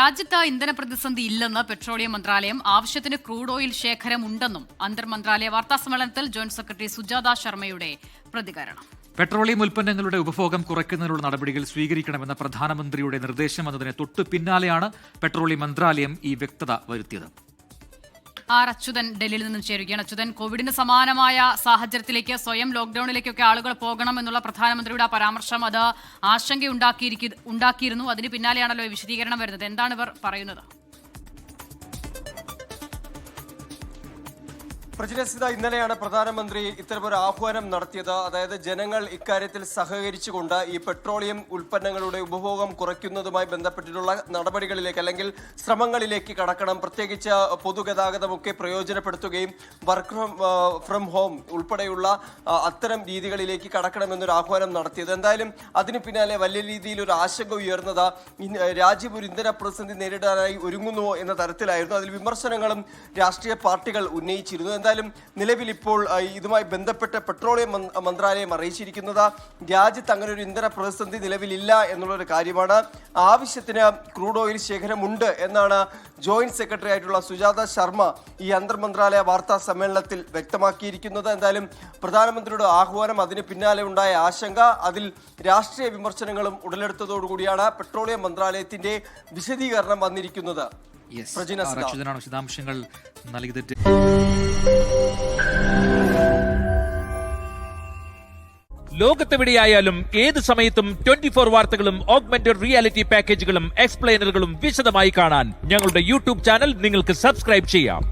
രാജ്യത്ത് ഇന്ധന പ്രതിസന്ധി ഇല്ലെന്ന് പെട്രോളിയം മന്ത്രാലയം. ആവശ്യത്തിന് ക്രൂഡ് ഓയിൽ ശേഖരം ഉണ്ടെന്നും അന്തർ മന്ത്രാലയ വാർത്താസമ്മേളനത്തിൽ ജോയിന്റ് സെക്രട്ടറി സുജാത ശർമ്മയുടെ പ്രതികരണം. പെട്രോളിയം ഉൽപ്പന്നങ്ങളുടെ ഉപഭോഗം കുറയ്ക്കുന്നതിനുള്ള നടപടികൾ സ്വീകരിക്കണമെന്ന പ്രധാനമന്ത്രിയുടെ നിർദ്ദേശം വന്നതിന് തൊട്ടു പിന്നാലെയാണ് പെട്രോളിയം മന്ത്രാലയം ഈ വ്യക്തത വരുത്തിയത്. ആർ അച്യുതൻ ഡൽഹിയിൽ നിന്നും ചേരുകയാണ്. അച്യുതൻ, കോവിഡിന് സമാനമായ സാഹചര്യത്തിലേക്ക് സ്വയം ലോക്ഡൌണിലേക്കൊക്കെ ആളുകൾ പോകണം എന്നുള്ള പ്രധാനമന്ത്രിയുടെ പരാമർശം അത് ആശങ്കയുണ്ടാക്കിയിരുന്നു. അതിന് പിന്നാലെയാണല്ലോ വിശദീകരണം വരുന്നത്. എന്താണ് ഇവർ പറയുന്നത്? പ്രജിനസിത, ഇന്നലെയാണ് പ്രധാനമന്ത്രി ഇത്തരമൊരു ആഹ്വാനം നടത്തിയത്. അതായത് ജനങ്ങൾ ഇക്കാര്യത്തിൽ സഹകരിച്ചുകൊണ്ട് ഈ പെട്രോളിയം ഉൽപ്പന്നങ്ങളുടെ ഉപഭോഗം കുറയ്ക്കുന്നതുമായി ബന്ധപ്പെട്ടിട്ടുള്ള നടപടികളിലേക്ക് അല്ലെങ്കിൽ ശ്രമങ്ങളിലേക്ക് കടക്കണം. പ്രത്യേകിച്ച് പൊതുഗതാഗതമൊക്കെ പ്രയോജനപ്പെടുത്തുകയും വർക്ക് ഫ്രം ഹോം ഉൾപ്പെടെയുള്ള അത്തരം രീതികളിലേക്ക് കടക്കണമെന്നൊരു ആഹ്വാനം നടത്തിയത്. എന്തായാലും അതിന് പിന്നാലെ വലിയ രീതിയിൽ ഒരു ആശങ്ക ഉയർന്നത് രാജ്യം ഒരു ഇന്ധന പ്രതിസന്ധി നേരിടാനായി ഒരുങ്ങുന്നുവോ എന്ന തരത്തിലായിരുന്നു. അതിൽ വിമർശനങ്ങളും രാഷ്ട്രീയ പാർട്ടികൾ ഉന്നയിച്ചിരുന്നു. എന്തായാലും നിലവിൽ ഇപ്പോൾ ഇതുമായി ബന്ധപ്പെട്ട് പെട്രോളിയം മന്ത്രാലയം അറിയിച്ചിരിക്കുന്നത് രാജ്യത്ത് അങ്ങനെ ഒരു ഇന്ധന പ്രതിസന്ധി നിലവിലില്ല എന്നുള്ളൊരു കാര്യമാണ്. ആവശ്യത്തിന് ക്രൂഡ് ഓയിൽ ശേഖരമുണ്ട് എന്നാണ് ജോയിന്റ് സെക്രട്ടറി ആയിട്ടുള്ള സുജാത ശർമ്മ ഈ അന്തർ മന്ത്രാലയ വാർത്താ സമ്മേളനത്തിൽ വ്യക്തമാക്കിയിരിക്കുന്നത്. എന്തായാലും പ്രധാനമന്ത്രിയുടെ ആഹ്വാനം, അതിന് പിന്നാലെ ഉണ്ടായ ആശങ്ക, അതിൽ രാഷ്ട്രീയ വിമർശനങ്ങളും ഉടലെടുത്തതോടുകൂടിയാണ് പെട്രോളിയം മന്ത്രാലയത്തിന്റെ വിശദീകരണം വന്നിരിക്കുന്നത്. വിശദാംശങ്ങൾ നൽകിയത്. ലോകത്തെവിടെയായാലും ഏത് സമയത്തും 24 വാർത്തകളും ഓഗ്മെന്റഡ് റിയാലിറ്റി പാക്കേജുകളും എക്സ്പ്ലെയിനറുകളും വിശദമായി കാണാൻ ഞങ്ങളുടെ യൂട്യൂബ് ചാനൽ നിങ്ങൾക്ക് സബ്സ്ക്രൈബ് ചെയ്യാം.